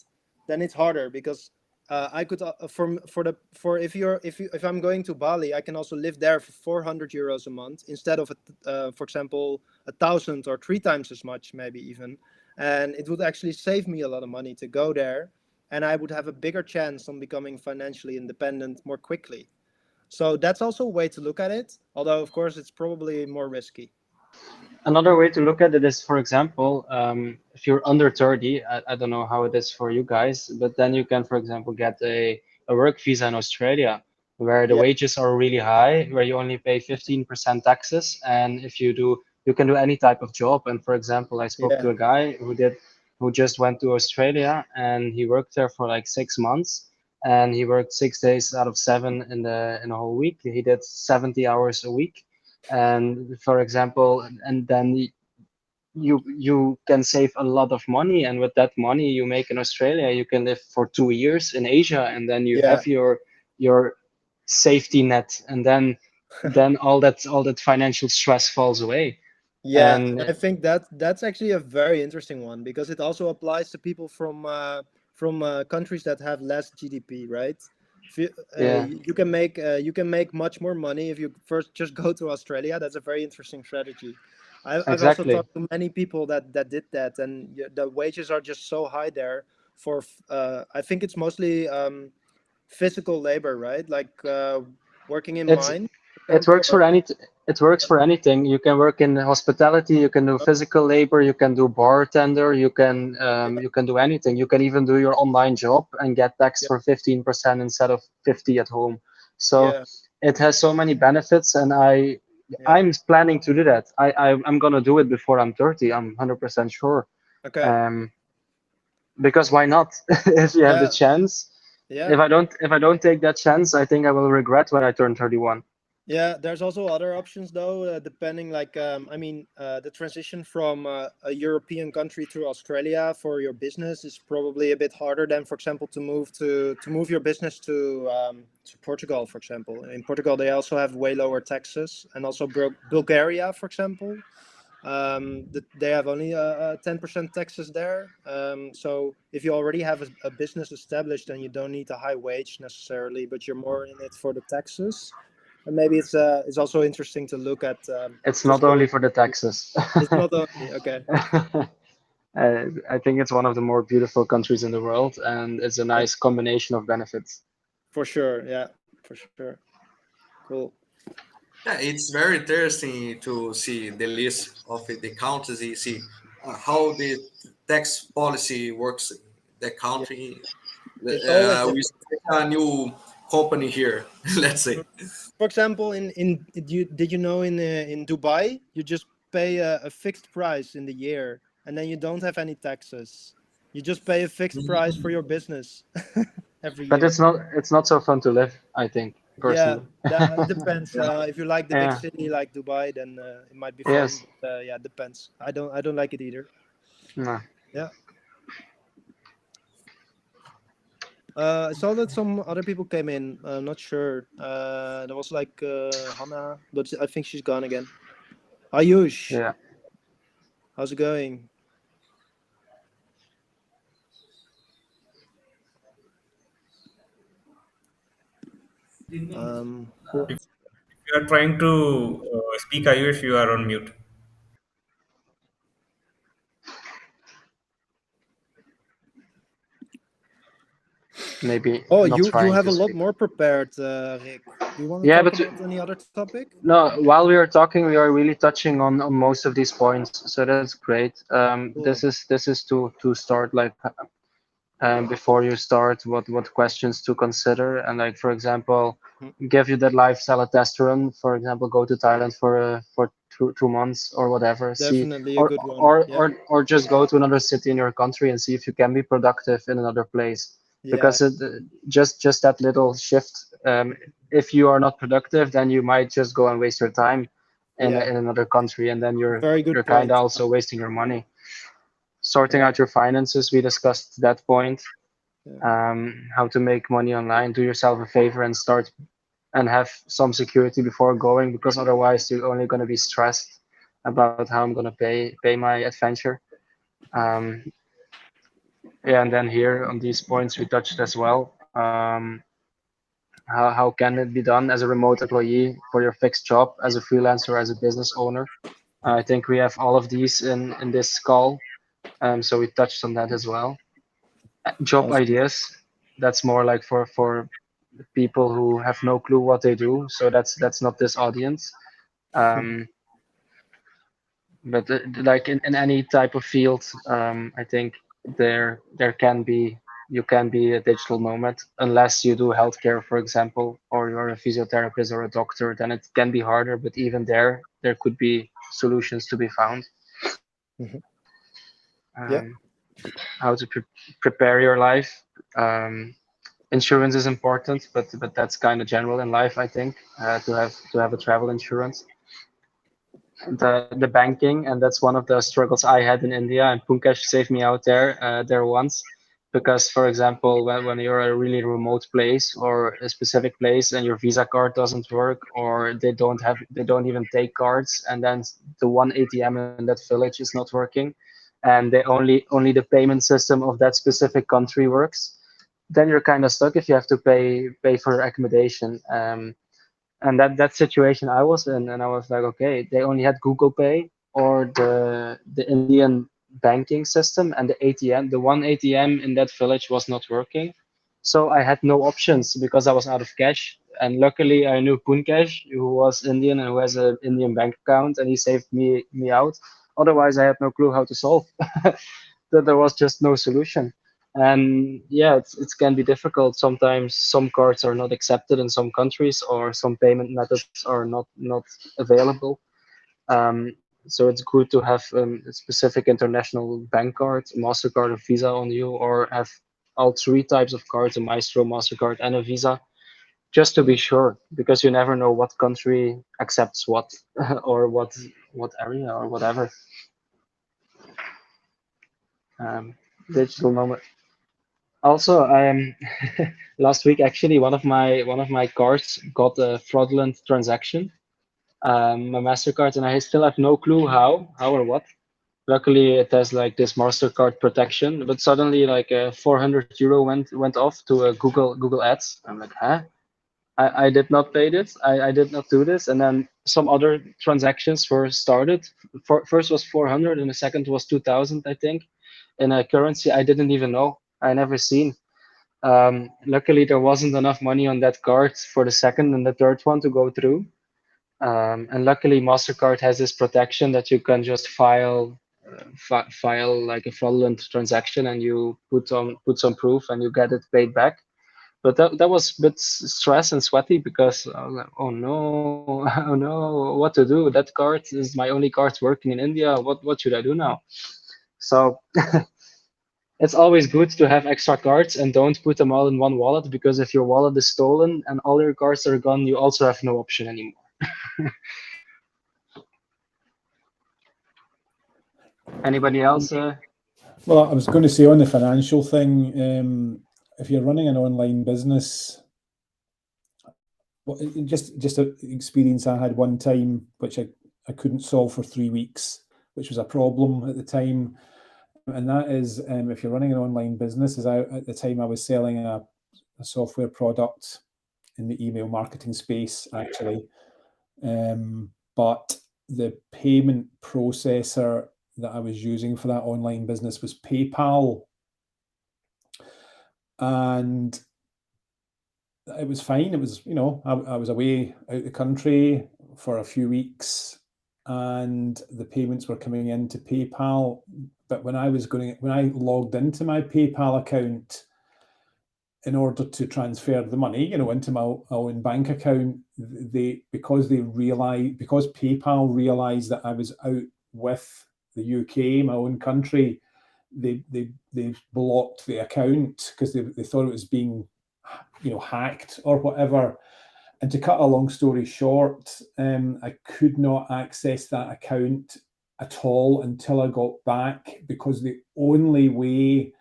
S2: then it's harder because I could for if I'm going to Bali, I can also live there for 400 euros a month instead of for example 1,000 or three times as much, maybe even, and it would actually save me a lot of money to go there, and I would have a bigger chance on becoming financially independent more quickly. So that's also a way to look at it, although of course it's probably more risky.
S5: Another way to look at it is, for example, if you're under 30, I don't know how it is for you guys, but then you can, for example, get a work visa in Australia where the
S2: Yeah,
S5: wages are really high, where you only pay 15% taxes. And if you do, you can do any type of job. And for example, I spoke
S2: yeah,
S5: to a guy who just went to Australia and he worked there for like 6 months. And he worked 6 days out of seven in a whole week. He did 70 hours a week, and for example, and then you can save a lot of money, and with that money you make in Australia, you can live for 2 years in Asia, and then you
S2: yeah,
S5: have your safety net, and then all that financial stress falls away.
S2: yeah. And
S5: And
S2: I think that's actually a very interesting one because it also applies to people from countries that have less GDP, right? If you,
S5: yeah,
S2: you can make much more money if you first just go to Australia. That's a very interesting strategy. I've also
S5: exactly.
S2: talked to many people that did that, and the wages are just so high there. For I think it's mostly physical labor, right? Like working in
S5: It's
S2: mine, for
S5: it
S2: example.
S5: works
S2: Or
S5: for it works for anything. You can work in hospitality, you can do physical labor, you can do bartender,
S2: yeah,
S5: you can do anything. You can even do your online job and get taxed
S2: yeah,
S5: for 15% instead of 50 at home. So
S2: yeah,
S5: it has so many benefits, and
S2: yeah.
S5: I'm planning to do that. I'm gonna do it before I'm 30. I'm 100% sure.
S2: Okay.
S5: Um, because why not? If you have the
S2: Yeah,
S5: chance.
S2: yeah,
S5: If I don't take that chance, I think I will regret when I turn 31.
S2: yeah. There's also other options though, depending. Like, I mean, the transition from a European country to Australia for your business is probably a bit harder than, for example, to move your business to Portugal, for example. In Portugal, they also have way lower taxes, and also Bulgaria, for example. They have only 10% taxes there. So if you already have a business established, then you don't need a high wage necessarily, but you're more in it for the taxes. And maybe it's also interesting to look at
S5: It's
S2: just
S5: not
S2: going.
S5: only for the taxes.
S2: It's not only okay.
S5: I think it's one of the more beautiful countries in the world, and it's a
S2: Yeah,
S5: nice combination of benefits.
S2: for sure. Yeah, for sure. Cool.
S1: yeah, it's very interesting to see the list of the countries. You see how the tax policy works in the
S2: Yeah,
S1: country.
S2: it's always
S1: We
S2: different.
S1: start a new company here. Let's say.
S2: For example, did you know in Dubai you just pay a fixed price in the year, and then you don't have any taxes. You just pay a fixed price for your business every
S5: But
S2: year.
S5: it's not so fun to live, I think,
S2: Yeah,
S5: personally.
S2: that it depends. If you like the big
S5: Yeah.
S2: city like Dubai, then it might be fun.
S5: Yes.
S2: But yeah, it depends. I don't like it either.
S5: No.
S2: Yeah. I saw that some other people came in. I'm not sure. There was like Hannah, but I think she's gone again. Ayush,
S5: Yeah.
S2: how's it going? Who?
S6: If you are trying to speak Ayush, you are on mute.
S5: Maybe
S2: Oh,
S5: not
S2: you
S5: trying
S2: have
S5: to
S2: a lot
S5: speak.
S2: more prepared, Rick. Do you want to
S5: Yeah,
S2: talk
S5: but
S2: about any other topic?
S5: no, while we are talking, we are really touching on most of these points, so that's great.
S2: Cool.
S5: This is to start like before you start, what questions to consider, and like for example,
S2: Mhm.
S5: give you that lifestyle test run. For example, go to Thailand for 2 months or whatever. See,
S2: Definitely a good one. Yeah.
S5: or just go to another city in your country and see if you can be productive in another place.
S2: Yeah.
S5: Because just that little shift. If you are not productive, then you might just go and waste your time
S2: Yeah.
S5: in another country, and then
S2: Very good
S5: you're kind of
S2: point.
S5: also wasting your money. Sorting
S2: Yeah.
S5: out your finances, we discussed that point.
S2: Yeah.
S5: How to make money online. Do yourself a favor and start and have some security before going, because otherwise you're only going to be stressed about how I'm going to pay my adventure. Um, yeah, and then here on these points we touched as well. How can it be done as a remote employee for your fixed job, as a freelancer, as a business owner? I think we have all of these in this call, so we touched on that as well. Job
S2: Awesome.
S5: ideas. That's more like for people who have no clue what they do. So that's not this audience. Um, but like in any type of field, I think there can be you can be a digital nomad unless you do healthcare, for example, or you're a physiotherapist or a doctor. Then it can be harder. But even there could be solutions to be found.
S2: Mhm. Yeah.
S5: Um, how to prepare your life. Insurance is important, but that's kind of general in life, I think, to have a travel insurance. The banking, and that's one of the struggles I had in India, and Punkesh saved me out there once, because for example, when you're a really remote place or a specific place and your Visa card doesn't work, or they don't even take cards, and then the one ATM in that village is not working, and they only the payment system of that specific country works, then you're kind of stuck if you have to pay for accommodation. And that situation I was in, and I was like, okay, they only had Google Pay or the Indian banking system, and the ATM, the one ATM in that village was not working. So I had no options because I was out of cash. And luckily, I knew Punkesh, who was Indian and who has an Indian bank account, and he saved me out. Otherwise, I had no clue how to solve. That there was just no solution. And yeah, it can be difficult. Sometimes some cards are not accepted in some countries, or some payment methods are not available. So it's good to have a specific international bank card, Mastercard or Visa on you, or have all three types of cards: a Maestro, Mastercard, and a Visa, just to be sure, because you never know what country accepts what, or what area or whatever. Um, digital nomad. Also, last week actually one of my cards got a fraudulent transaction, my Mastercard, and I still have no clue how or what. Luckily, it has like this Mastercard protection, but suddenly like 400 euro went off to a Google Ads. I'm like, huh? I did not pay this. I did not do this. And then some other transactions were started. First was 400, and the second was 2000, I think, in a currency I didn't even know. I never seen. Luckily, there wasn't enough money on that card for the second and the third one to go through. And luckily, Mastercard has this protection that you can just file like a fraudulent transaction, and you put some proof, and you get it paid back. But that was a bit stress and sweaty, because I was like, oh no, oh no, what to do? That card is my only card working in India. What should I do now? So it's always good to have extra cards, and don't put them all in one wallet, because if your wallet is stolen and all your cards are gone, you also have no option anymore. Anybody else?
S3: Well, I was going to say on the financial thing, if you're running an online business, well, just an experience I had one time, which I couldn't solve for 3 weeks, which was a problem at the time. And that is, if you're running an online business, as at the time I was selling a software product in the email marketing space, actually. But the payment processor that I was using for that online business was PayPal. And it was fine. It was, I was away out the country for a few weeks and the payments were coming into PayPal. But when I logged into my PayPal account in order to transfer the money, into my own bank account, because PayPal realized that I was out with the UK, my own country, they blocked the account because they thought it was being hacked or whatever. And to cut a long story short, I could not access that account at all until I got back, because the only way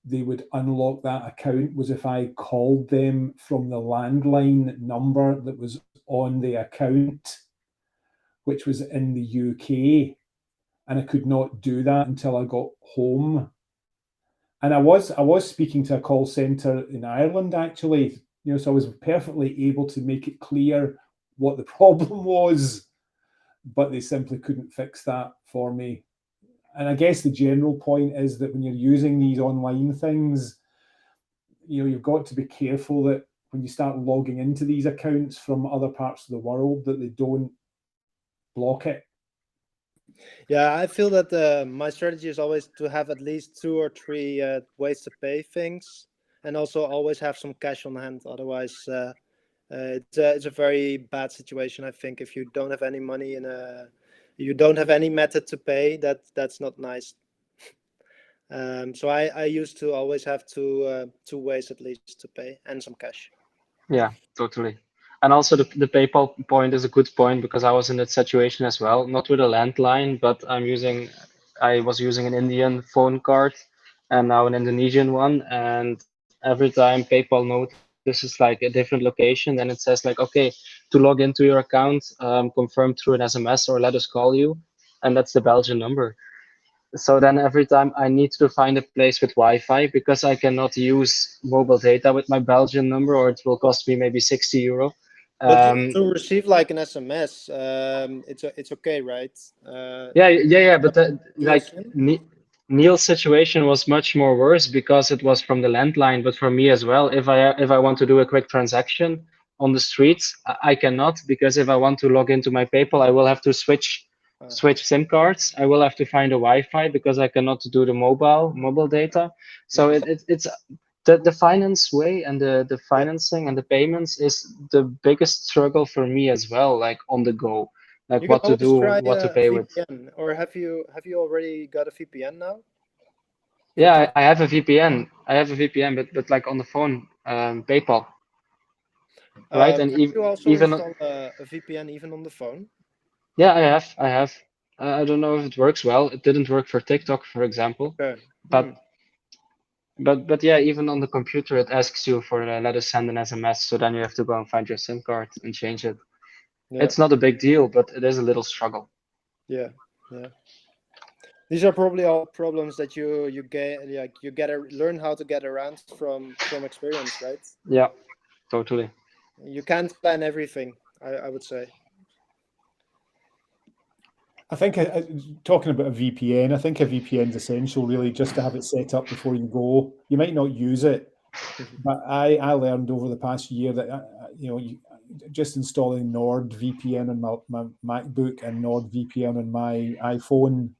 S3: they would unlock that account was if I called them from the landline number that was on the account, which was in the UK. And I could not do that until I got home. And I was speaking to a call center in Ireland, actually, so I was perfectly able to make it clear what the problem was, but they simply couldn't fix that for me. And I guess the general point is that when you're using these online things, you've got to be careful that when you start logging into these accounts from other parts of the world, that they don't block it.
S2: Yeah, I feel that my strategy is always to have at least 2 or 3 ways to pay things, and also always have some cash on hand. Otherwise, it's a very bad situation. I think if you don't have any money and you don't have any method to pay, that's not nice. So I used to always have two ways at least to pay and some cash.
S5: Yeah, totally. And also the PayPal point is a good point, because I was in that situation as well, not with a landline, but I was using an Indian phone card and now an Indonesian one. And every time PayPal notices like a different location, then it says like, okay, to log into your account, confirm through an SMS or let us call you. And that's the Belgian number. So then every time I need to find a place with Wi-Fi, because I cannot use mobile data with my Belgian number, or it will cost me maybe €60.
S2: But to receive like an SMS, it's okay, right?
S5: Yeah. But
S2: Dual
S5: like
S2: SIM?
S5: Neil's situation was much more worse, because it was from the landline. But for me as well, if I want to do a quick transaction on the streets, I cannot, because if I want to log into my PayPal, I will have to switch SIM cards. I will have to find a Wi-Fi, because I cannot do the mobile data. So it's the finance way, and the financing and the payments is the biggest struggle for me as well, like on the go, like
S2: You can
S5: what to
S2: always
S5: do,
S2: try
S5: what to
S2: a
S5: pay with.
S2: VPN, or have you already got a VPN now?
S5: Yeah, I have a VPN. But like on the phone, PayPal, right? And
S2: Can you also
S5: even
S2: install a VPN even on the phone?
S5: yeah, I have. I don't know if it works well. It didn't work for TikTok, for example.
S2: Okay.
S5: But but yeah, even on the computer, it asks you for let us send an SMS. So then you have to go and find your SIM card and change it.
S2: Yeah.
S5: It's not a big deal, but it is a little struggle.
S2: Yeah. These are probably all problems that you get, like you get to learn how to get around from experience, right?
S5: Yeah, totally.
S2: You can't plan everything, I would say.
S3: I think talking about a VPN, I think a VPN is essential, really, just to have it set up before you go. You might not use it, but I learned over the past year that just installing NordVPN on my MacBook and NordVPN on my iPhone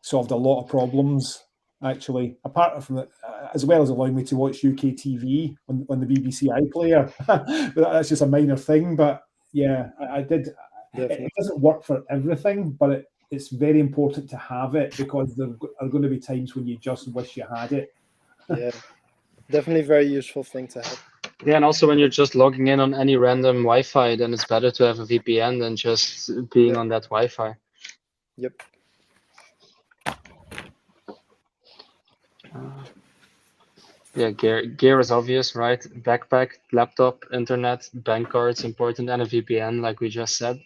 S3: solved a lot of problems. Actually, apart from that, as well as allowing me to watch UK TV on the BBC iPlayer, but that's just a minor thing. But yeah, I did.
S2: Definitely.
S3: It doesn't work for everything, but it's very important to have it, because there are going to be times when you just wish you had it.
S2: Yeah, definitely very useful thing to have.
S5: Yeah, and also when you're just logging in on any random Wi-Fi, then it's better to have a VPN than just being
S2: Yeah.
S5: on that Wi-Fi.
S2: Yep.
S5: Yeah, gear is obvious, right? Backpack, laptop, internet, bank cards, important, and a VPN, like we just said.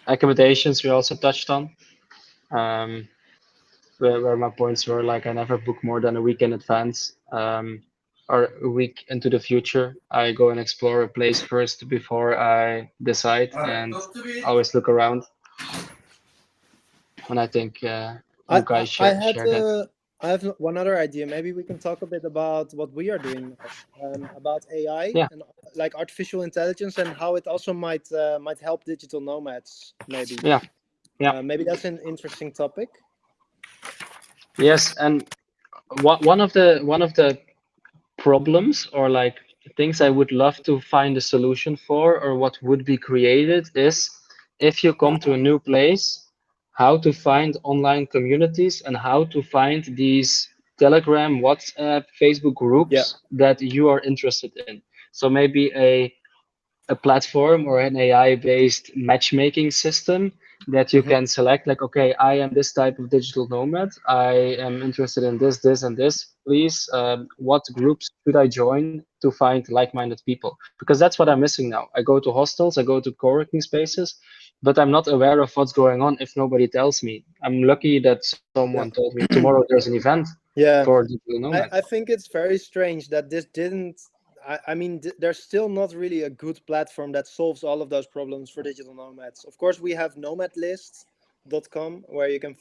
S5: Accommodations we also touched on. Where my points were like I never book more than a week in advance, or a week into the future. I go and explore a place first before I decide, and always look around. And I think
S2: I,
S5: you guys
S2: I
S5: share
S2: had
S5: share that.
S2: I have one other idea. Maybe we can talk a bit about what we are doing now, about AI
S5: Yeah,
S2: and like artificial intelligence and how it also might help digital nomads. Maybe
S5: yeah, yeah.
S2: maybe that's an interesting topic.
S5: Yes, and one of the problems or like things I would love to find a solution for, or what would be created, is if you come to a new place, how to find online communities and how to find these Telegram, WhatsApp, Facebook
S2: Yeah.
S5: groups that you are interested in. So maybe a platform or an AI based matchmaking system that you
S2: Hmm.
S5: can select, like, okay, I am this type of digital nomad. I am interested in this, and this. Please, what groups should I join to find like minded people? Because that's what I'm missing now. I go to hostels, I go to co working spaces, but I'm not aware of what's going on if nobody tells me. I'm lucky that someone
S2: Yeah.
S5: told me tomorrow there's an event
S2: Yeah.
S5: for digital nomads.
S2: I think it's very strange that this didn't. I mean, there's still not really a good platform that solves all of those problems for digital nomads. Of course, we have nomadlists.com where you can